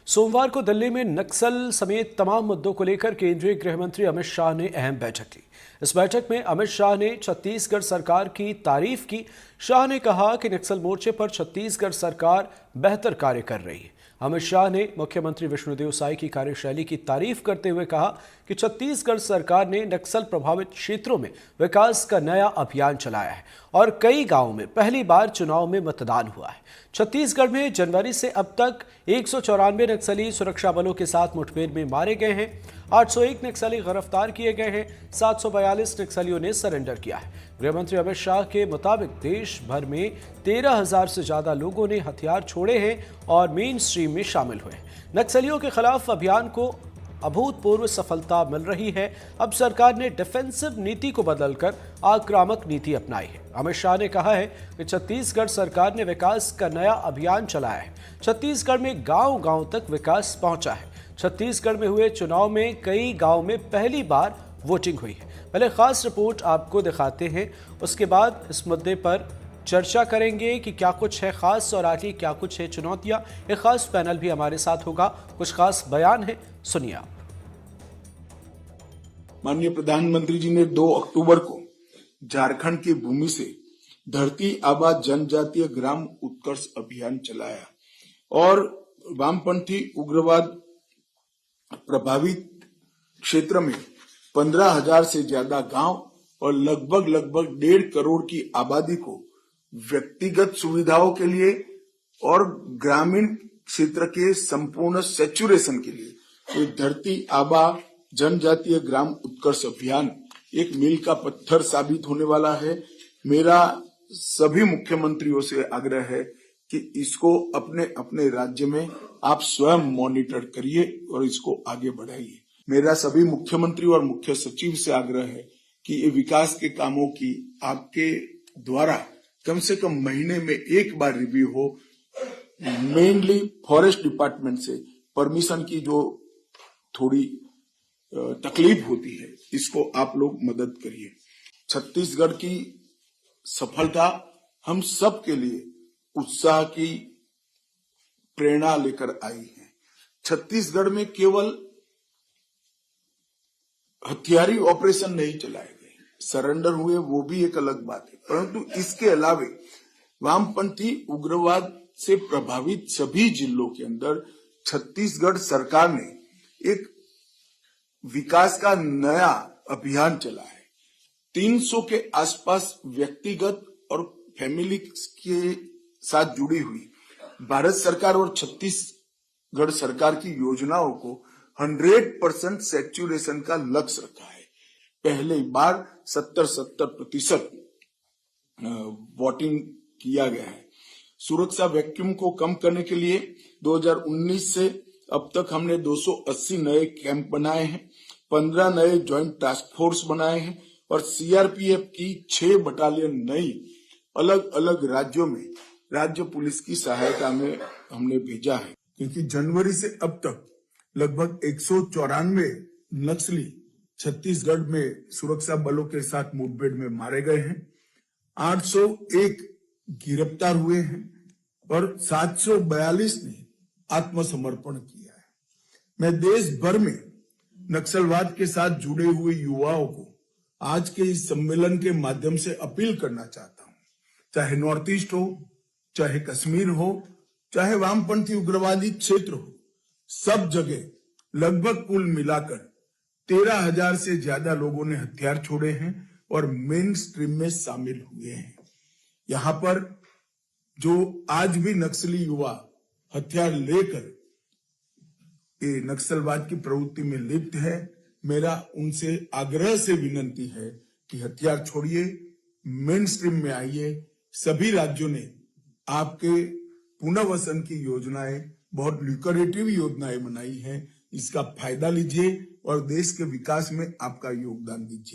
सोमवार को दिल्ली में नक्सल समेत तमाम मुद्दों को लेकर केंद्रीय गृह मंत्री अमित शाह ने अहम बैठक ली। इस बैठक में अमित शाह ने छत्तीसगढ़ सरकार की तारीफ की। शाह ने कहा कि नक्सल मोर्चे पर छत्तीसगढ़ सरकार बेहतर कार्य कर रही है। अमित शाह ने मुख्यमंत्री विष्णुदेव साय की कार्यशैली की तारीफ करते हुए कहा कि छत्तीसगढ़ सरकार ने नक्सल प्रभावित क्षेत्रों में विकास का नया अभियान चलाया है और कई गांवों में पहली बार चुनाव में मतदान हुआ है। छत्तीसगढ़ में जनवरी से अब तक 194 नक्सली सुरक्षा बलों के साथ मुठभेड़ में मारे गए हैं। 801 नक्सली गिरफ्तार किए गए हैं। 742 नक्सलियों ने सरेंडर किया है। गृहमंत्री अमित शाह के मुताबिक देश भर में 13,000 से ज्यादा लोगों ने हथियार छोड़े हैं और मेन स्ट्रीम में शामिल हुए। नक्सलियों के खिलाफ अभियान को अभूतपूर्व सफलता मिल रही है। अब सरकार ने डिफेंसिव नीति को बदलकर आक्रामक नीति अपनाई है। अमित शाह ने कहा है कि छत्तीसगढ़ सरकार ने विकास का नया अभियान चलाया है। छत्तीसगढ़ में गांव-गांव तक विकास पहुंचा है। छत्तीसगढ़ में हुए चुनाव में कई गांव में पहली बार वोटिंग हुई है। पहले खास रिपोर्ट आपको दिखाते हैं, उसके बाद इस मुद्दे पर चर्चा करेंगे कि क्या कुछ है खास और आगे क्या कुछ है चुनौतियां। एक खास पैनल भी हमारे साथ होगा, कुछ खास बयान है, सुनिए आप। माननीय प्रधानमंत्री जी ने 2 अक्टूबर को झारखंड की भूमि से धरती आबा जनजातीय ग्राम उत्कर्ष अभियान चलाया और वामपंथी उग्रवाद प्रभावित क्षेत्र में 15,000 से ज्यादा गांव और लगभग 1.5 करोड़ की आबादी को व्यक्तिगत सुविधाओं के लिए और ग्रामीण क्षेत्र के संपूर्ण सैचुरेशन के लिए तो धरती आबा जनजातीय ग्राम उत्कर्ष अभियान एक मील का पत्थर साबित होने वाला है। मेरा सभी मुख्यमंत्रियों से आग्रह है कि इसको अपने अपने राज्य में आप स्वयं मॉनिटर करिए और इसको आगे बढ़ाइए। मेरा सभी मुख्यमंत्री और मुख्य सचिव से आग्रह है कि ये विकास के कामों की आपके द्वारा कम से कम महीने में एक बार रिव्यू हो। मेनली फॉरेस्ट डिपार्टमेंट से परमिशन की जो थोड़ी तकलीफ होती है, इसको आप लोग मदद करिए। छत्तीसगढ़ की सफलता हम सब के लिए उत्साह की प्रेरणा लेकर आई है। छत्तीसगढ़ में केवल हथियारी ऑपरेशन नहीं चलाए गए, सरेंडर हुए वो भी एक अलग बात है, परंतु इसके अलावे वामपंथी उग्रवाद से प्रभावित सभी जिलों के अंदर छत्तीसगढ़ सरकार ने एक विकास का नया अभियान चला है। 300 के आसपास व्यक्तिगत और फैमिली के साथ जुड़ी हुई भारत सरकार और छत्तीसगढ़ सरकार की योजनाओं को 100% सैचुरेशन का लक्ष्य रखा है। पहले बार 70% वोटिंग किया गया है। सुरक्षा वैक्यूम को कम करने के लिए 2019 से अब तक हमने 280 नए कैंप बनाए हैं, 15 नए ज्वाइंट टास्क फोर्स बनाए हैं और सीआरपीएफ की 6 बटालियन नई अलग अलग राज्यों में राज्य पुलिस की सहायता में हमने भेजा है। क्योंकि जनवरी से अब तक लगभग 194 नक्सली छत्तीसगढ़ में सुरक्षा बलों के साथ मुठभेड़ में मारे गए हैं, 801 गिरफ्तार हुए हैं और 742 ने आत्मसमर्पण किया है। मैं देश भर में नक्सलवाद के साथ जुड़े हुए युवाओं को आज के इस सम्मेलन के माध्यम से अपील करना चाहता हूं, चाहे नॉर्थ ईस्ट हो, चाहे कश्मीर हो, चाहे वामपंथी उग्रवादी क्षेत्र हो, सब जगह लगभग कुल मिलाकर 13,000 से ज्यादा लोगों ने हथियार छोड़े हैं और मेन स्ट्रीम में शामिल हुए हैं। यहाँ पर जो आज भी नक्सली युवा हथियार लेकर ये नक्सलवाद की प्रवृत्ति में लिप्त है, मेरा उनसे आग्रह से विनती है कि हथियार छोड़िए, मेन स्ट्रीम में आइए। सभी राज्यों ने आपके पुनर्वसन की योजनाएं, बहुत लुक्रेटिव योजनाएं बनाई हैं, इसका फायदा लीजिए और देश के विकास में आपका योगदान दीजिए।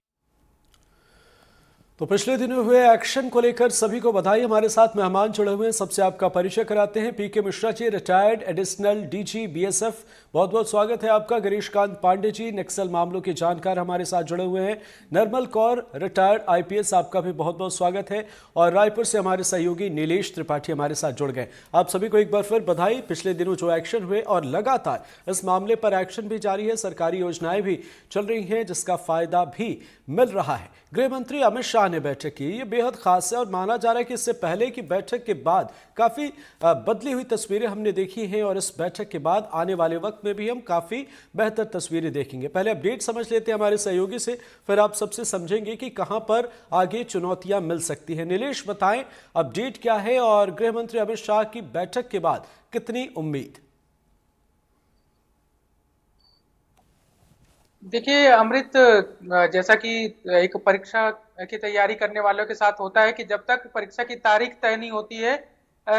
तो पिछले दिनों हुए एक्शन को लेकर सभी को बधाई। हमारे साथ मेहमान जुड़े हुए हैं, सबसे आपका परिचय कराते हैं। पीके Mishra ji, retired additional DG BSF, बहुत बहुत स्वागत है आपका। गिरीश कांत पांडे जी, नक्सल मामलों के जानकार, हमारे साथ जुड़े हुए हैं। निर्मल कौर, रिटायर्ड आईपीएस, आपका भी बहुत बहुत स्वागत है। और रायपुर से हमारे सहयोगी नीलेश त्रिपाठी हमारे साथ जुड़ गए। आप सभी को एक बार फिर बधाई। पिछले दिनों जो एक्शन हुए और लगातार इस मामले पर एक्शन भी जारी है, सरकारी योजनाएं भी चल रही हैं जिसका फायदा भी मिल रहा है। गृह मंत्री अमित शाह ने बैठक की, ये बेहद खास है और माना जा रहा है कि इससे पहले की बैठक के बाद काफ़ी बदली हुई तस्वीरें हमने देखी हैं और इस बैठक के बाद आने वाले वक्त में भी हम काफ़ी बेहतर तस्वीरें देखेंगे। पहले अपडेट समझ लेते हैं हमारे सहयोगी से, फिर आप सबसे समझेंगे कि कहां पर आगे चुनौतियां मिल सकती हैं। नीलेश, बताएं अपडेट क्या है और गृह मंत्री अमित शाह की बैठक के बाद कितनी उम्मीद? देखिए अमृत, जैसा कि एक परीक्षा की तैयारी करने वालों के साथ होता है कि जब तक परीक्षा की तारीख तय नहीं होती है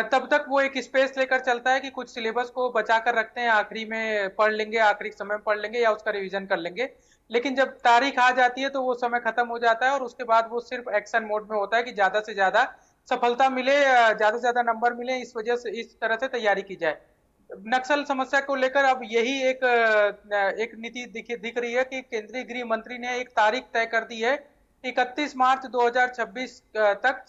तब तक वो एक स्पेस लेकर चलता है कि कुछ सिलेबस को बचा कर रखते हैं, आखिरी में पढ़ लेंगे, आखिरी समय में पढ़ लेंगे या उसका रिवीजन कर लेंगे। लेकिन जब तारीख आ जाती है तो वो समय खत्म हो जाता है और उसके बाद वो सिर्फ एक्शन मोड में होता है कि ज्यादा से ज्यादा सफलता मिले, ज्यादा से ज्यादा नंबर मिले, इस वजह से इस तरह से तैयारी की जाए। नक्सल समस्या को लेकर अब यही एक नीति दिख रही है कि केंद्रीय गृह मंत्री ने एक तारीख तय कर दी है। 31 मार्च 2026 तक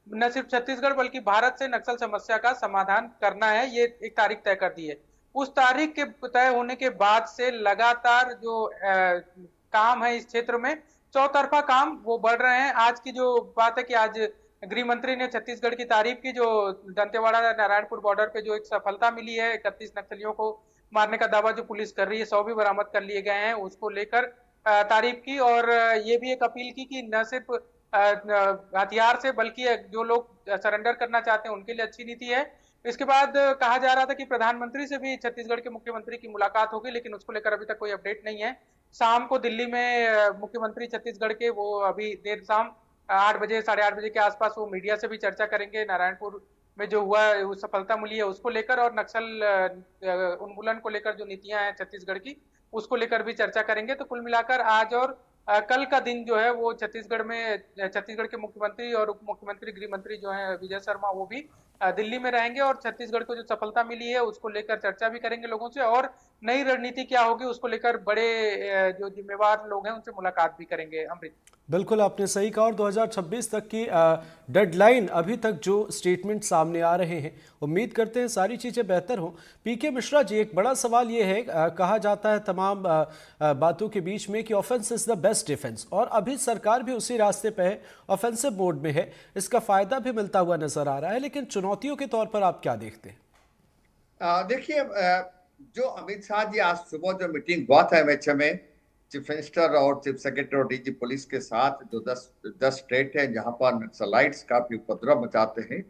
न सिर्फ छत्तीसगढ़ बल्कि भारत से नक्सल समस्या का समाधान करना है, ये एक तारीख तय कर दी है। उस तारीख के तय होने के बाद से लगातार जो काम है इस क्षेत्र में, चौतरफा काम वो बढ़ रहे हैं। आज की जो बात है कि आज गृह मंत्री ने छत्तीसगढ़ की तारीफ की, जो दंतेवाड़ा नारायणपुर बॉर्डर पे जो एक सफलता मिली है, 31 नक्सलियों को मारने का दावा जो पुलिस कर रही है, 100 भी बरामद कर लिए गए हैं, उसको लेकर तारीफ की। और ये भी एक अपील की कि न सिर्फ हथियार से बल्कि जो लोग सरेंडर करना चाहते हैं उनके लिए अच्छी नीति है। इसके बाद कहा जा रहा था कि प्रधानमंत्री से भी छत्तीसगढ़ के मुख्यमंत्री की मुलाकात होगी, लेकिन उसको लेकर अभी तक कोई अपडेट नहीं है। शाम को दिल्ली में मुख्यमंत्री छत्तीसगढ़ के वो अभी देर शाम 8 बजे 8:30 बजे के आसपास वो मीडिया से भी चर्चा करेंगे नारायणपुर में जो हुआ उस सफलता मिली है उसको लेकर, और नक्सल उन्मूलन को लेकर जो नीतियां हैं छत्तीसगढ़ की उसको लेकर भी चर्चा करेंगे। तो कुल मिलाकर आज और कल का दिन जो है वो छत्तीसगढ़ के मुख्यमंत्री और उप मुख्यमंत्री गृह मंत्री जो है विजय शर्मा, वो भी दिल्ली में रहेंगे और छत्तीसगढ़ को जो सफलता मिली है उसको लेकर चर्चा भी करेंगे लोगों से, और नई रणनीति क्या होगी उसको लेकर बड़े जो जिम्मेवार लोग हैं उनसे मुलाकात भी करेंगे। अमृत, बिल्कुल आपने सही कहा। और 2026 तक की डेडलाइन, अभी तक जो स्टेटमेंट सामने आ रहे हैं, उम्मीद करते हैं सारी चीज़ें बेहतर हों। पीके मिश्रा जी, एक बड़ा सवाल ये है, कहा जाता है तमाम बातों के बीच में कि offence is the best defence, और अभी सरकार भी उसी रास्ते पे है, ऑफेंसिव मोड में है, इसका फ़ायदा भी मिलता हुआ नज़र आ रहा है। लेकिन चुनौतियों के तौर पर आप क्या देखते हैं? देखिए, जो अमित शाह जी आज सुबह जो मीटिंग हुआ था एमएचए में, चीफ मिनिस्टर और चीफ सेक्रेटरी और डीजी पुलिस के साथ, जो 10 स्टेट है जहां पर नक्सलाइट्स काफी उपद्रव मचाते हैं,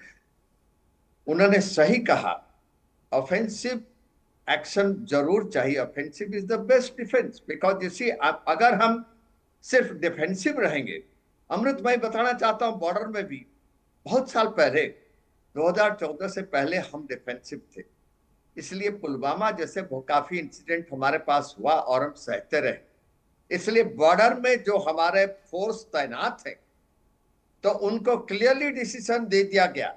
उन्होंने सही कहा, ऑफेंसिव एक्शन जरूर चाहिए। Offensive is the best defence, because इसी अगर हम सिर्फ डिफेंसिव रहेंगे, अमृत मैं बताना चाहता हूं, बॉर्डर में भी बहुत साल पहले 2014 से पहले हम डिफेंसिव थे, इसलिए पुलवामा जैसे काफी इंसिडेंट हमारे पास हुआ और हम सहते रहे। इसलिए बॉर्डर में जो हमारे फोर्स तैनात है तो उनको क्लियरली डिसीजन दे दिया गया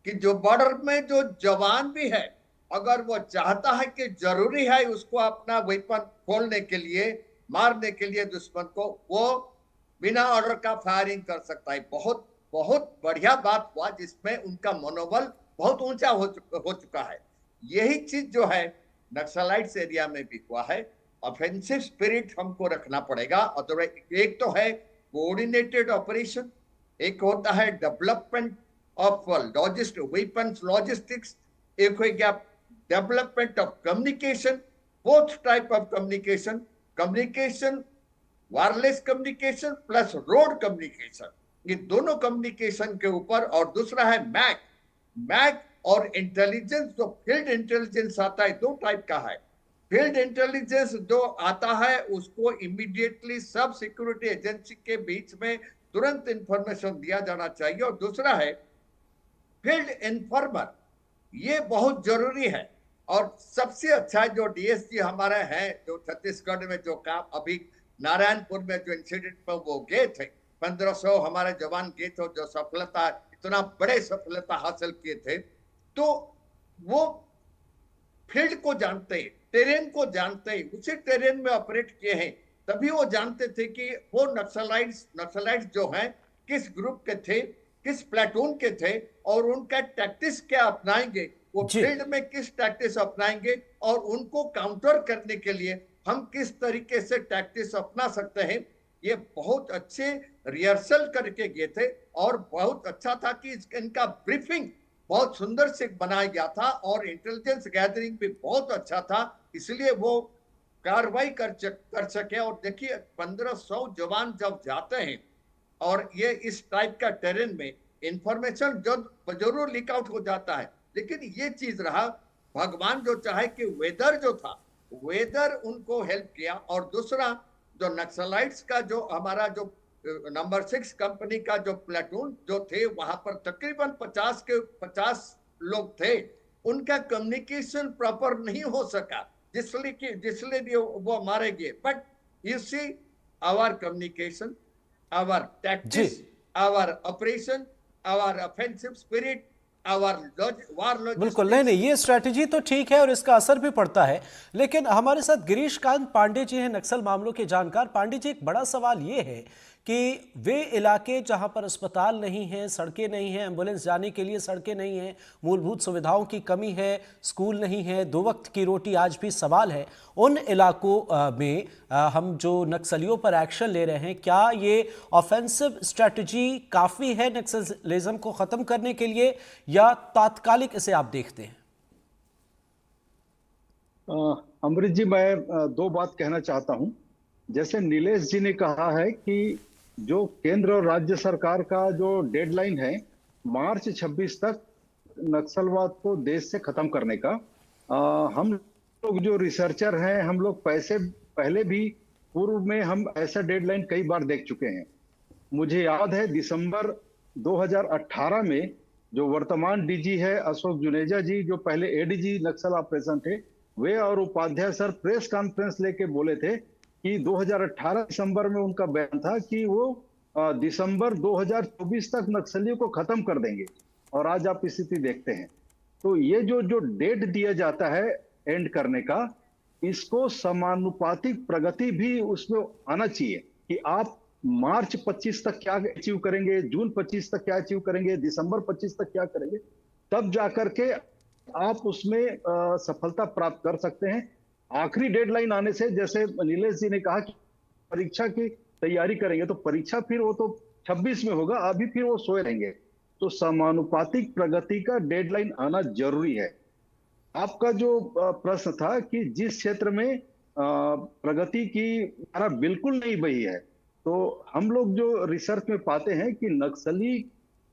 कि जो बॉर्डर में जो जवान भी है, अगर वो चाहता है कि जरूरी है उसको अपना वेपन खोलने के लिए, मारने के लिए दुश्मन को, वो बिना ऑर्डर का फायरिंग कर सकता है। बहुत बहुत बढ़िया बात हुआ, जिसमें उनका मनोबल बहुत ऊंचा हो चुका है। यही चीज जो है नक्सलाइट्स एरिया में भी हुआ है। ऑफेंसिव स्पिरिट हमको रखना पड़ेगा। अदरवाइज एक तो है कोऑर्डिनेटेड ऑपरेशन, एक होता है डेवलपमेंट ऑफ वेपन्स लॉजिस्टिक्स, एक हो गया development of communication, both type of communication, wireless communication plus road communication, ये दोनों कम्युनिकेशन के ऊपर। और दूसरा है मैक और इंटेलिजेंस, जो फील्ड इंटेलिजेंस आता है, 2 टाइप का है। फील्ड इंटेलिजेंस जो आता है उसको इमीडिएटली सब सिक्योरिटी एजेंसी के बीच में तुरंत इंफॉर्मेशन दिया जाना चाहिए। और दूसरा है फील्ड इन्फॉर्मर, ये बहुत जरूरी है। और सबसे अच्छा जो डीएसजी हमारे हैं, जो छत्तीसगढ़ में जो काम अभी नारायणपुर में जो इंसिडेंट पर वो गए थे, 1500 हमारे जवान गए थे, जो सफलता, इतना बड़े सफलता हासिल किए थे, तो वो फील्ड को जानते हैं, टेरेन को जानते हैं, उसी टेरेन में ऑपरेट किए हैं, तभी वो जानते थे कि वो नक्सलाइट्स जो हैं किस ग्रुप के थे, किस प्लेटून के थे, और उनका टैक्टिक्स क्या अपनाएंगे, वो जी। फील्ड में किस टैक्टिक्स अपनाएंगे, और उनको काउंटर करने के लिए हम किस तरीके से टैक्टिक्स अपना सकते हैं। ये बहुत अच्छे रिहर्सल करके गए थे, और बहुत अच्छा था कि इनका ब्रीफिंग बहुत सुंदर से बनाया गया था, और इंटेलिजेंस गैदरिंग भी बहुत अच्छा था, इसलिए वो कार्रवाई कर सके। और देखिए 1500 जवान जब जाते हैं और ये इस टाइप का टेरेन में, इंफॉर्मेशन जरूर लीक आउट हो जाता है, लेकिन ये चीज रहा, भगवान जो चाहे कि वेदर जो था, वेदर उनको हेल्प किया। और दूसरा, जो नक्सलाइट्स का जो हमारा जो नंबर 6 कंपनी का जो प्लेटून जो थे, वहां पर तकरीबन 50 लोग थे, उनका कम्युनिकेशन प्रॉपर नहीं हो सका, जिसलिए भी वो मारे गए। But you see our communication, our tactics, our operation, our offensive spirit, our war बिल्कुल, नहीं नहीं, ये स्ट्रैटेजी तो ठीक है और इसका असर भी पड़ता है। लेकिन हमारे साथ गिरीश कांत पांडे जी हैं, नक्सल मामलों के जानकार। पांडे जी, एक बड़ा सवाल ये है कि वे इलाके जहां पर अस्पताल नहीं है, सड़कें नहीं हैं, एम्बुलेंस जाने के लिए सड़कें नहीं हैं, मूलभूत सुविधाओं की कमी है, स्कूल नहीं है, 2 वक्त की रोटी आज भी सवाल है, उन इलाकों में हम जो नक्सलियों पर एक्शन ले रहे हैं, क्या ये ऑफेंसिव स्ट्रैटेजी काफ़ी है नक्सलिज्म को ख़त्म करने के लिए, या तात्कालिक इसे आप देखते हैं? अमृत जी, मैं 2 बात कहना चाहता हूं। जैसे नीलेश जी ने कहा है कि जो केंद्र और राज्य सरकार का जो डेडलाइन है मार्च 26 तक नक्सलवाद को देश से खत्म करने का, हम लोग जो रिसर्चर हैं, हम लोग पहले भी पूर्व में हम ऐसा डेडलाइन कई बार देख चुके हैं। मुझे याद है दिसंबर 2018 में जो वर्तमान डीजी है अशोक जुनेजा जी, जो पहले एडीजी नक्सल ऑपरेशन थे, वे और उपाध्याय सर प्रेस कॉन्फ्रेंस लेके बोले थे कि 2018 दिसंबर में उनका बयान था कि वो दिसंबर 2024 तक नक्सलियों को खत्म कर देंगे, और आज आप स्थिति देखते हैं। तो ये जो डेट दिया जाता है एंड करने का, इसको समानुपातिक प्रगति भी उसमें आना चाहिए कि आप मार्च 25 तक क्या अचीव करेंगे, जून 25 तक क्या अचीव करेंगे, दिसंबर 25 तक क्या करेंगे, तब जाकर के आप उसमें सफलता प्राप्त कर सकते हैं। आखिरी डेडलाइन आने से, जैसे नीलेश जी ने कहा कि परीक्षा की तैयारी करेंगे, तो परीक्षा फिर वो तो 26 में होगा, अभी फिर वो सोए रहेंगे। तो समानुपातिक प्रगति का डेडलाइन आना जरूरी है। आपका जो प्रश्न था कि जिस क्षेत्र में प्रगति की धारा बिल्कुल नहीं बही है, तो हम लोग जो रिसर्च में पाते हैं कि नक्सली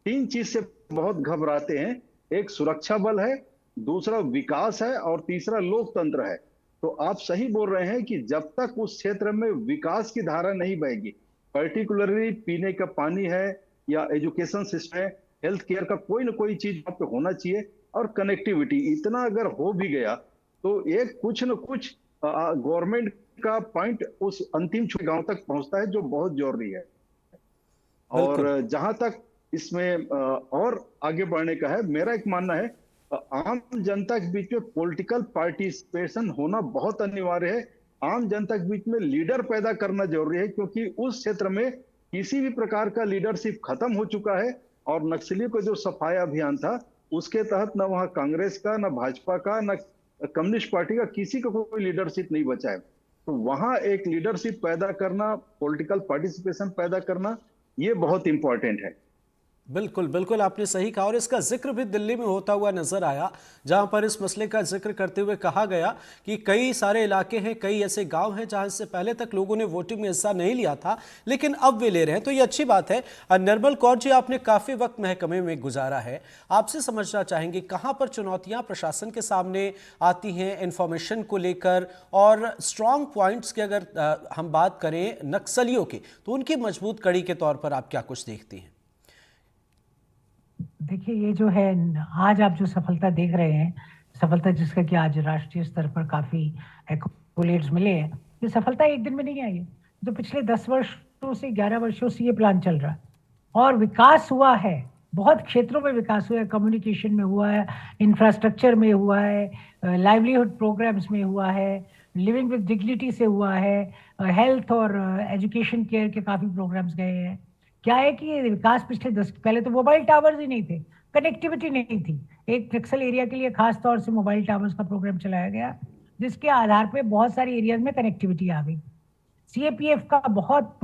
3 चीज से बहुत घबराते हैं। एक सुरक्षा बल है, दूसरा विकास है, और तीसरा लोकतंत्र है। तो आप सही बोल रहे हैं कि जब तक उस क्षेत्र में विकास की धारा नहीं बहेगी, पर्टिकुलरली पीने का पानी है या एजुकेशन सिस्टम है, हेल्थ केयर का कोई ना कोई चीज वहां पे होना चाहिए, और कनेक्टिविटी, इतना अगर हो भी गया तो एक कुछ न कुछ गवर्नमेंट का पॉइंट उस अंतिम गांव तक पहुंचता है, जो बहुत जरूरी है। और जहां तक इसमें और आगे बढ़ने का है, मेरा एक मानना है आम जनता के बीच में पॉलिटिकल पार्टिसिपेशन होना बहुत अनिवार्य है। आम जनता के बीच में लीडर पैदा करना जरूरी है, क्योंकि उस क्षेत्र में किसी भी प्रकार का लीडरशिप खत्म हो चुका है, और नक्सलियों का जो सफाई अभियान था उसके तहत न वहां कांग्रेस का, न भाजपा का, न कम्युनिस्ट पार्टी का किसी का कोई लीडरशिप नहीं बचा है। तो वहां एक लीडरशिप पैदा करना, पॉलिटिकल पार्टिसिपेशन पैदा करना, ये बहुत इंपॉर्टेंट है। बिल्कुल बिल्कुल, आपने सही कहा, और इसका जिक्र भी दिल्ली में होता हुआ नजर आया, जहां पर इस मसले का जिक्र करते हुए कहा गया कि कई सारे इलाके हैं, कई ऐसे गांव हैं जहां से पहले तक लोगों ने वोटिंग में हिस्सा नहीं लिया था, लेकिन अब वे ले रहे हैं। तो ये अच्छी बात है। निर्मल कौर जी, आपने काफ़ी वक्त महकमे में गुजारा है, आपसे समझना चाहेंगे कहाँ पर चुनौतियाँ प्रशासन के सामने आती हैं इंफॉर्मेशन को लेकर, और स्ट्रॉन्ग पॉइंट्स की अगर हम बात करें नक्सलियों की, तो उनकी मजबूत कड़ी के तौर पर आप क्या कुछ देखती हैं? देखिए, ये जो है आज आप जो सफलता देख रहे हैं, सफलता जिसका कि आज राष्ट्रीय स्तर पर काफी एक्कोलेट्स मिले हैं, ये सफलता एक दिन में नहीं आई है। तो पिछले 10 वर्ष वर्षों से 11 वर्षों से ये प्लान चल रहा है और विकास हुआ है, बहुत क्षेत्रों में विकास हुआ है, कम्युनिकेशन में हुआ है, इंफ्रास्ट्रक्चर में हुआ है, लाइवलीहुड प्रोग्राम्स में हुआ है, लिविंग विद डिग्निटी से हुआ है, हेल्थ और एजुकेशन केयर के काफी प्रोग्राम्स गए हैं। क्या है कि ये विकास पिछले 10 पहले तो मोबाइल टावर्स ही नहीं थे, कनेक्टिविटी नहीं थी। एक नक्सल एरिया के लिए खास तौर से मोबाइल टावर्स का प्रोग्राम चलाया गया, जिसके आधार पे बहुत सारी एरियाज में कनेक्टिविटी आ गई। सीएपीएफ का बहुत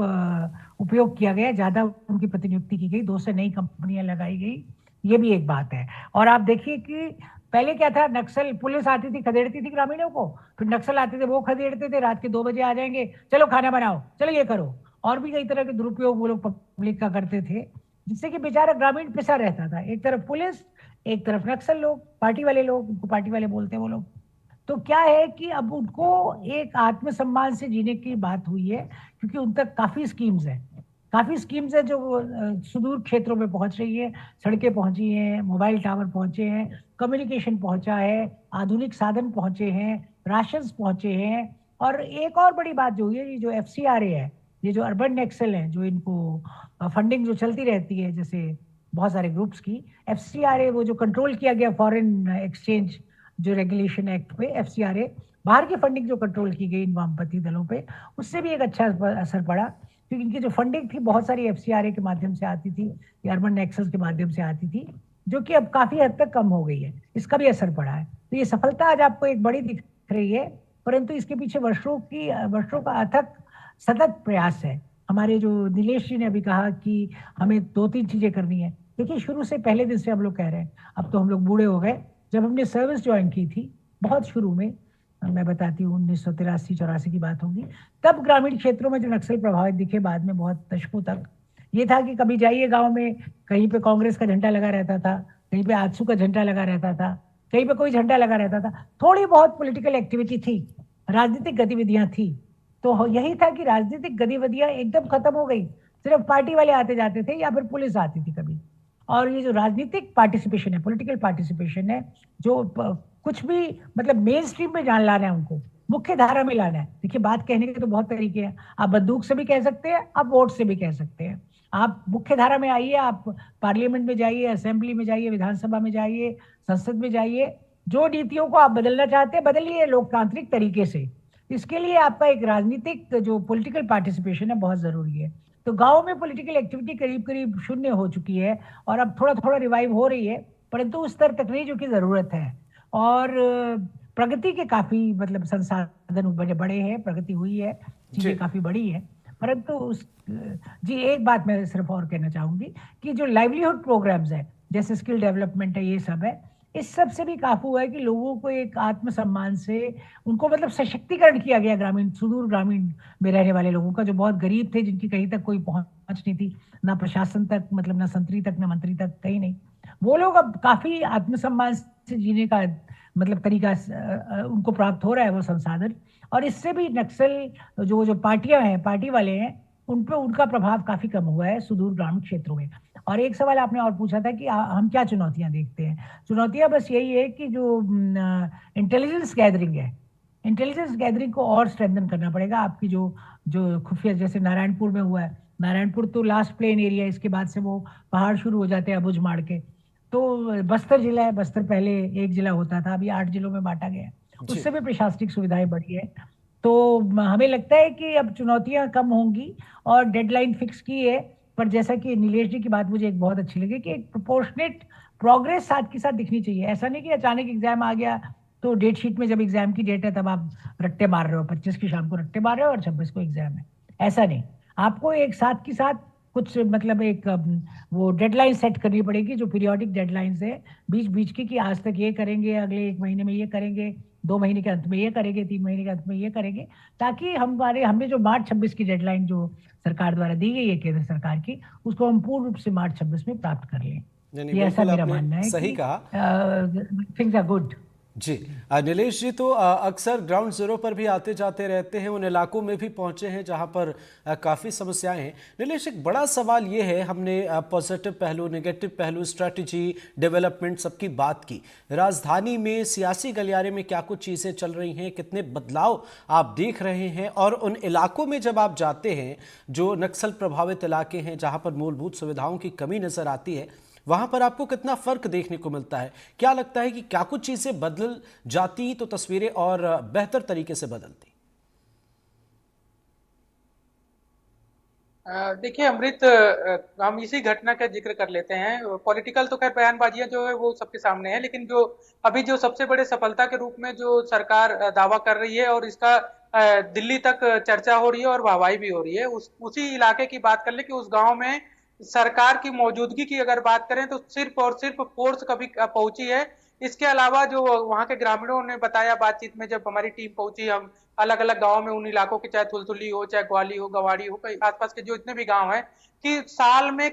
उपयोग किया गया, ज्यादा उनकी प्रतिनियुक्ति की गई, 2 से नई कंपनियां लगाई गई, ये भी एक बात है। और आप देखिए कि पहले क्या था, नक्सल पुलिस आती थी, खदेड़ती थी ग्रामीणों को, फिर नक्सल आते थे, वो खदेड़ते थे, रात के 2 बजे आ जाएंगे, चलो खाना बनाओ, चलो ये करो, और भी कई तरह के दुरुपयोग वो लोग पब्लिक का करते थे, जिससे कि बेचारा ग्रामीण पिसा रहता था, एक तरफ पुलिस, एक तरफ नक्सल लोग, पार्टी वाले लोग, उनको पार्टी वाले बोलते हैं वो लोग। तो क्या है कि अब उनको एक आत्मसम्मान से जीने की बात हुई है, क्योंकि उन तक काफी स्कीम्स है जो सुदूर क्षेत्रों में पहुंच रही है, सड़कें पहुंची हैं, मोबाइल टावर पहुंचे हैं, कम्युनिकेशन पहुंचा है, आधुनिक साधन पहुंचे हैं, राशंस पहुंचे हैं। और एक और बड़ी बात जो हुई है, ये जो FCRA है, ये जो अर्बन नक्सल है, जो इनको फंडिंग जो चलती रहती है जैसे बहुत सारे ग्रुप्स की, FCRA वो जो कंट्रोल किया गया फॉरेन एक्सचेंज जो रेगुलेशन एक्ट पे, FCRA बाहर की फंडिंग जो कंट्रोल की गई इन वामपंथी दलों पे, उससे भी एक अच्छा असर पड़ा, क्योंकि इनकी जो फंडिंग थी बहुत सारी FCRA के माध्यम से आती थी या अर्बन नक्सल्स के माध्यम से आती थी, जो कि अब काफी हद तक कम हो गई है, इसका भी असर पड़ा है। तो ये सफलता आज आपको एक बड़ी दिख रही है, परंतु इसके पीछे वर्षों का अथक सतत प्रयास है। हमारे जो नीलेश जी ने अभी कहा कि हमें 2-3 चीजें करनी है, देखिए शुरू से पहले दिन से हम लोग कह रहे हैं, अब तो हम लोग बूढ़े हो गए, जब हमने सर्विस ज्वाइन की थी बहुत शुरू में, मैं बताती हूँ 1983-84 की बात होगी, तब ग्रामीण क्षेत्रों में जो नक्सल प्रभावित दिखे, बाद में बहुत दशकों तक ये था कि कभी जाइए गांव में, कहीं पे कांग्रेस का झंडा लगा रहता था, कहीं पे आजसू का झंडा लगा रहता था, कहीं पे कोई झंडा लगा रहता था, थोड़ी बहुत पॉलिटिकल एक्टिविटी थी, राजनीतिक गतिविधियां थी। तो यही था कि राजनीतिक गतिविधियां एकदम खत्म हो गई, सिर्फ पार्टी वाले आते जाते थे या फिर पुलिस आती थी कभी। और ये जो राजनीतिक पार्टिसिपेशन है, पॉलिटिकल पार्टिसिपेशन है, जो कुछ भी मतलब मेन स्ट्रीम में जान लाना है, उनको मुख्य धारा में लाना है। देखिए बात कहने के तो बहुत तरीके हैं, आप बंदूक से भी कह सकते हैं, आप वोट से भी कह सकते हैं। आप मुख्य धारा में आइए, आप पार्लियामेंट में जाइए, असेंबली में जाइए, विधानसभा में जाइए, संसद में जाइए, जो नीतियों को आप बदलना चाहते हैं बदलिए लोकतांत्रिक तरीके से। इसके लिए आपका एक राजनीतिक जो पॉलिटिकल पार्टिसिपेशन है बहुत जरूरी है। तो गांव में पॉलिटिकल एक्टिविटी करीब करीब शून्य हो चुकी है और अब थोड़ा थोड़ा रिवाइव हो रही है, परंतु उस स्तर तक नहीं जो कि जरूरत है। और प्रगति के काफी मतलब संसाधन बड़े हैं, प्रगति हुई है, चीजें काफी बड़ी है, परंतु उस जी एक बात मैं सिर्फ और कहना चाहूंगी कि जो लाइवलीहुड प्रोग्राम्स है, जैसे स्किल डेवलपमेंट है, ये सब है, इस सब से भी काफी हुआ है कि लोगों को एक आत्मसम्मान से उनको मतलब सशक्तिकरण किया गया ग्रामीण, सुदूर ग्रामीण में रहने वाले लोगों का, जो बहुत गरीब थे, जिनकी कहीं तक कोई पहुंच नहीं थी, ना प्रशासन तक, मतलब ना संतरी तक, ना मंत्री तक, कहीं नहीं। वो लोग अब काफी आत्मसम्मान से जीने का मतलब तरीका उनको प्राप्त हो रहा है, वो संसाधन। और इससे भी नक्सल जो पार्टियां हैं, पार्टी वाले हैं, उन पर उनका प्रभाव काफी कम हुआ है सुदूर ग्रामीण क्षेत्रों में। और एक सवाल आपने और पूछा था कि हम क्या चुनौतियां देखते हैं। चुनौतियां बस यही है कि जो इंटेलिजेंस गैदरिंग है, इंटेलिजेंस गैदरिंग को और स्ट्रेंथन करना पड़ेगा। आपकी जो खुफिया, जैसे नारायणपुर में हुआ है, नारायणपुर तो लास्ट प्लेन एरिया, इसके बाद से वो पहाड़ शुरू हो जाते हैं अबुझमाड़ के। तो बस्तर जिला है, बस्तर पहले एक जिला होता था, अभी 8 जिलों में बांटा गया है, उससे भी प्रशासनिक सुविधाएं बढ़ी है। तो हमें लगता है कि अब चुनौतियां कम होंगी और डेडलाइन फिक्स की है, पर जैसा कि नीलेश जी की बात मुझे एक बहुत अच्छी लगी कि एक प्रोपोर्शनेट प्रोग्रेस साथ के साथ दिखनी चाहिए। ऐसा नहीं कि अचानक एग्जाम आ गया तो डेट शीट में जब एग्जाम की डेट है तब आप रट्टे मार रहे हो, 25 की शाम को रट्टे मार रहे हो और 26 को एग्जाम है, ऐसा नहीं। आपको एक साथ के साथ कुछ मतलब एक वो डेडलाइन सेट करनी पड़ेगी, जो पीरियोडिक डेडलाइंस है बीच बीच की, कि आज तक ये करेंगे, अगले 1 महीने में ये करेंगे, 2 महीने के अंत में ये करेंगे, 3 महीने के अंत में ये करेंगे, ताकि हमने जो मार्च 26 की डेडलाइन जो सरकार द्वारा दी गई है केंद्र सरकार की, उसको हम पूर्ण रूप से मार्च 26 में प्राप्त कर लें। ये ऐसा मेरा मानना है। सही कहा, थिंग्स आर गुड। जी नीलेश जी, तो अक्सर ग्राउंड जीरो पर भी आते जाते रहते हैं, उन इलाकों में भी पहुंचे हैं जहां पर काफ़ी समस्याएं हैं। नीलेश, एक बड़ा सवाल ये है, हमने पॉजिटिव पहलू, नेगेटिव पहलू, स्ट्रैटेजी, डेवलपमेंट सबकी बात की। राजधानी में सियासी गलियारे में क्या कुछ चीज़ें चल रही हैं, कितने बदलाव आप देख रहे हैं, और उन इलाकों में जब आप जाते हैं जो नक्सल प्रभावित इलाके हैं जहाँ पर मूलभूत सुविधाओं की कमी नज़र आती है, वहां पर आपको कितना फर्क देखने को मिलता है? क्या लगता है कि क्या कुछ चीजें बदल जाती तो तस्वीरें और बेहतर तरीके से बदलती? देखिए अमृत, हम इसी घटना का जिक्र कर लेते हैं। पॉलिटिकल तो खैर बयानबाजियां जो है वो सबके सामने है, लेकिन जो अभी जो सबसे बड़े सफलता के रूप में जो सरकार दावा कर रही है और इसका दिल्ली तक चर्चा हो रही है और वाहवाही भी हो रही है, उसी इलाके की बात कर ले कि उस गांव में सरकार की मौजूदगी की अगर बात करें तो सिर्फ और सिर्फ फोर्स कभी पहुंची है। इसके अलावा जो वहां के ग्रामीणों ने बताया बातचीत में, जब हमारी टीम पहुंची, हम अलग अलग गांव में उन इलाकों के, चाहे थुलथुली हो, चाहे ग्वाली हो, गवाड़ी हो, आसपास के जो इतने भी गांव हैं, कि साल में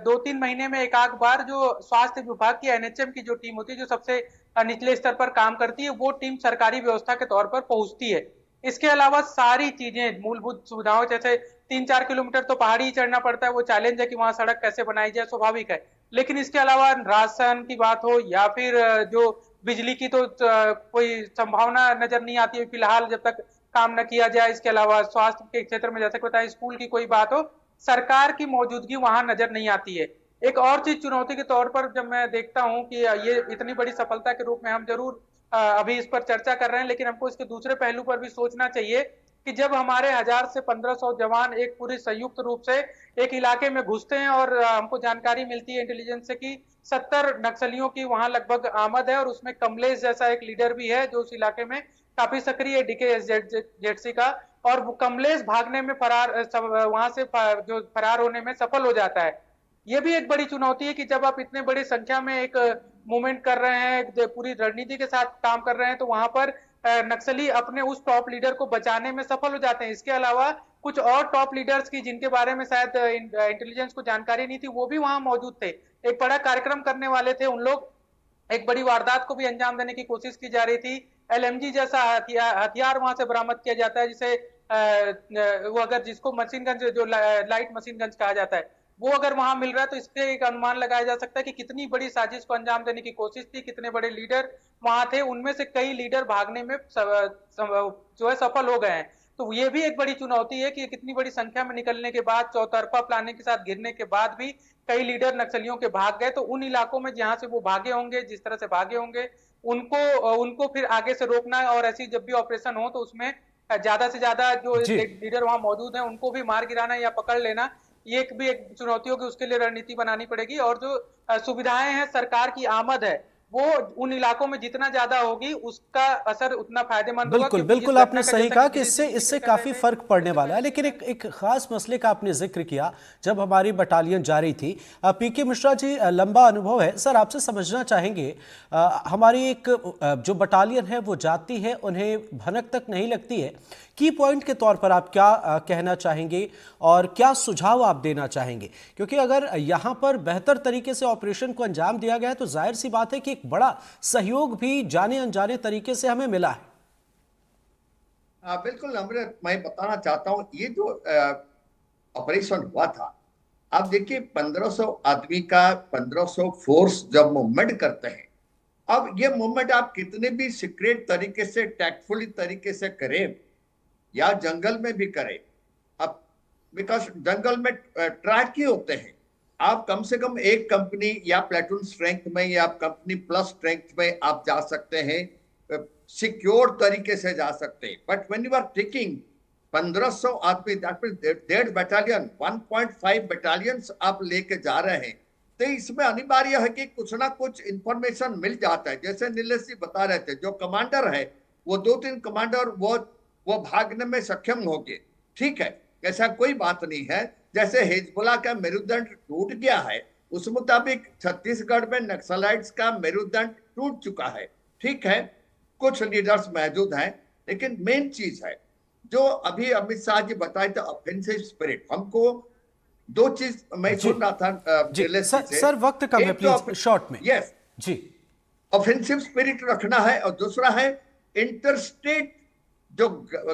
2-3 महीने में एक आध बार जो स्वास्थ्य विभाग की एनएचएम की जो टीम होती है, जो सबसे निचले स्तर पर काम करती है, वो टीम सरकारी व्यवस्था के तौर पर पहुंचती है। इसके अलावा सारी चीजें, मूलभूत सुविधाओं, जैसे 3-4 किलोमीटर तो पहाड़ी ही चढ़ना पड़ता है, वो चैलेंज है कि वहां सड़क कैसे बनाई जाए, स्वाभाविक है। लेकिन इसके अलावा राशन की बात हो या फिर जो बिजली की, तो कोई संभावना नजर नहीं आती है फिलहाल जब तक काम न किया जाए। इसके अलावा स्वास्थ्य के क्षेत्र में जैसे बताया, स्कूल की कोई बात हो, सरकार की मौजूदगी वहां नजर नहीं आती है। एक और चीज चुनौती के तौर पर जब मैं देखता हूं कि ये इतनी बड़ी सफलता के रूप में हम जरूर अभी इस पर चर्चा कर रहे हैं, लेकिन हमको इसके दूसरे पहलू पर भी सोचना चाहिए कि जब हमारे 1000 से 1500 जवान एक पूरी संयुक्त रूप से एक इलाके में घुसते हैं और हमको जानकारी मिलती है इंटेलिजेंस से कि 70 नक्सलियों की वहां लगभग आमद है, और उसमें कमलेश जैसा एक लीडर भी है जो उस इलाके में काफी सक्रिय है, डीकेएसजेडसी का। और वो कमलेश भागने में फरार, वहां से जो फरार होने में सफल हो जाता है। ये भी एक बड़ी चुनौती है कि जब आप इतने बड़ी संख्या में एक मूवमेंट कर रहे हैं, पूरी रणनीति के साथ काम कर रहे हैं, तो वहां पर नक्सली अपने उस टॉप लीडर को बचाने में सफल हो जाते हैं। इसके अलावा कुछ और टॉप लीडर्स की, जिनके बारे में शायद इंटेलिजेंस को जानकारी नहीं थी, वो भी वहां मौजूद थे, एक बड़ा कार्यक्रम करने वाले थे। उन लोग, एक बड़ी वारदात को भी अंजाम देने की कोशिश की जा रही थी। एलएमजी जैसा हथियार वहां से बरामद किया जाता है, जिसे वो अगर जिसको मशीन गन, जो लाइट मशीन गन कहा जाता है, वो अगर वहां मिल रहा है तो इससे एक अनुमान लगाया जा सकता है कि कितनी बड़ी साजिश को अंजाम देने की कोशिश थी, कितने बड़े लीडर वहां थे। उनमें से कई लीडर भागने में जो है सफल हो गए हैं। तो ये भी एक बड़ी चुनौती है कि कितनी बड़ी संख्या में निकलने के बाद, चौतरफा प्लानिंग के साथ घिरने के बाद भी कई लीडर नक्सलियों के भाग गए। तो उन इलाकों में जहां से वो भागे होंगे, जिस तरह से भागे होंगे, उनको फिर आगे से रोकना, और ऐसी जब भी ऑपरेशन हो तो उसमें ज्यादा से ज्यादा जो जी लीडर वहां मौजूद हैं उनको भी मार गिराना या पकड़ लेना, ये एक भी एक चुनौती होगी। उसके लिए रणनीति बनानी पड़ेगी, और जो सुविधाएं हैं, सरकार की आमद है, वो उन इलाकों में जितना ज्यादा होगी उसका असर उतना फायदेमंद होगा। बिल्कुल बिल्कुल, आपने सही कहा कि इससे काफी फर्क पड़ने वाला है। लेकिन एक खास मसले का आपने जिक्र किया, जब हमारी बटालियन जा रही थी। पीके मिश्रा जी, लंबा अनुभव है सर, आपसे समझना चाहेंगे, हमारी एक जो बटालियन है वो जाती है, उन्हें भनक तक नहीं लगती है। की पॉइंट के तौर पर आप क्या कहना चाहेंगे और क्या सुझाव आप देना चाहेंगे? क्योंकि अगर यहाँ पर बेहतर तरीके से ऑपरेशन को अंजाम दिया गया है तो जाहिर सी बात है कि एक बड़ा सहयोग भी जाने अनजाने तरीके से हमें मिला है। बिल्कुल अमृत, मैं बताना चाहता हूँ, ये जो ऑपरेशन हुआ था, आप देखिए 1500 आदमी का 1500 फोर्स जब मूवमेंट करते हैं, अब ये मूवमेंट आप कितने भी सीक्रेट तरीके से, टैक्टफुली तरीके से करें या जंगल में भी करें, अब बिकॉज जंगल में ट्रैक ही होते हैं, आप कम से कम एक कंपनी या प्लेटून स्ट्रेंथ में या कंपनी प्लस स्ट्रेंथ में आप जा सकते हैं, सिक्योर तरीके से जा सकते हैं। But when you are taking 1500 आदमी, दैट मींस 1.5 बटालियन, 1.5 बटालियंस आप लेके जा रहे हैं, तो इसमें अनिवार्य है कि कुछ ना कुछ इंफॉर्मेशन मिल जाता है। जैसे नीलेश जी बता रहे थे, जो कमांडर है वो 2-3 कमांडर वो भागने में सक्षम होंगे, ठीक है, ऐसा कोई बात नहीं है। जैसे हिजबुल्लाह का मेरुदंड टूट गया है, उस मुताबिक छत्तीसगढ़ में नक्सलाइट्स का मेरुदंड टूट चुका है, ठीक है, कुछ लीडर्स मौजूद हैं, लेकिन मेन चीज है जो अभी अमित शाह जी बताए थे, ऑफेंसिव स्पिरिट। हमको दो चीज मैं सुन रहा था सर वक्त कम है, प्लीज शॉर्ट में। यस जी ऑफेंसिव स्पिरिट रखना है, और दूसरा है इंटरस्टेट जो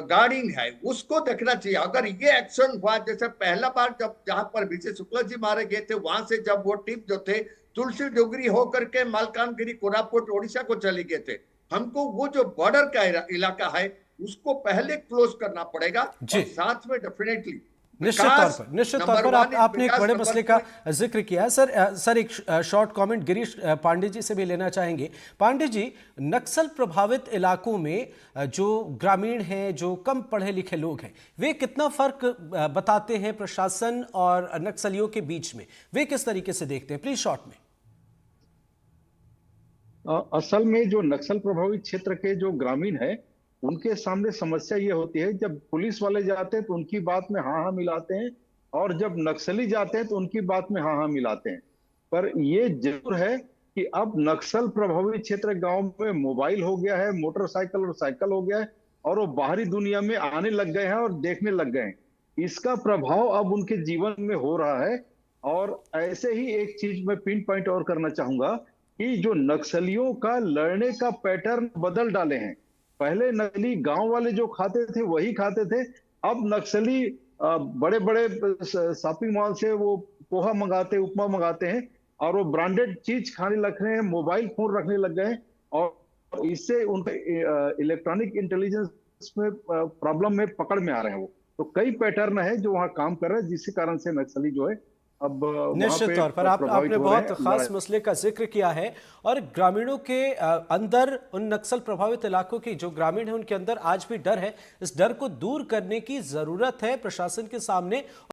गार्डिंग है उसको देखना चाहिए। अगर ये एक्शन हुआ, जैसे पहला बार जब जहां पर विजय शुक्ला जी मारे गए थे, वहां से जब वो टीम जो थे तुलसी डोगरी होकर के मालकानगिरी, कोरापुट, ओडिशा को चले गए थे, हमको वो जो बॉर्डर का इलाका है उसको पहले क्लोज करना पड़ेगा। और साथ में डेफिनेटली निश्चित तौर पर आपने एक बड़े मसले का जिक्र किया है। सर एक शॉर्ट कमेंट गिरीश पांडे जी से भी लेना चाहेंगे। पांडे जी, नक्सल प्रभावित इलाकों में जो ग्रामीण हैं, जो कम पढ़े लिखे लोग हैं, वे कितना फर्क बताते हैं प्रशासन और नक्सलियों के बीच में? वे किस तरीके से देखते हैं? प्लीज शॉर्ट में। असल में जो नक्सल प्रभावित क्षेत्र के जो ग्रामीण है, उनके सामने समस्या ये होती है, जब पुलिस वाले जाते हैं तो उनकी बात में हाँ हाँ मिलाते हैं, और जब नक्सली जाते हैं तो उनकी बात में हाँ हाँ मिलाते हैं। पर ये जरूर है कि अब नक्सल प्रभावित क्षेत्र गांव में मोबाइल हो गया है, मोटरसाइकिल और साइकिल हो गया है, और वो बाहरी दुनिया में आने लग गए हैं और देखने लग गए हैं। इसका प्रभाव अब उनके जीवन में हो रहा है। और ऐसे ही एक चीज मैं पिन पॉइंट और करना चाहूंगा कि जो नक्सलियों का लड़ने का पैटर्न बदल डाले हैं। पहले नक्सली गांव वाले जो खाते थे वही खाते थे, अब नक्सली बड़े बड़े शॉपिंग मॉल से वो पोहा मंगाते, उपमा मंगाते हैं, और वो ब्रांडेड चीज खाने लग रहे हैं, मोबाइल फोन रखने लग गए हैं, और इससे उनके इलेक्ट्रॉनिक इंटेलिजेंस में प्रॉब्लम में पकड़ में आ रहे हैं। वो तो कई पैटर्न है जो वहाँ काम कर रहे हैं, जिसके कारण से नक्सली जो है अब निश्चित तौर पर आपने बहुत खास मसले का जिक्र किया है। और ग्रामीणों के अंदर, उन नक्सल प्रभावित इलाकों के जो ग्रामीण हैं, उनके अंदर आज भी डर है। इस डर को दूर करने की जरूरत है प्रशासन के सामने।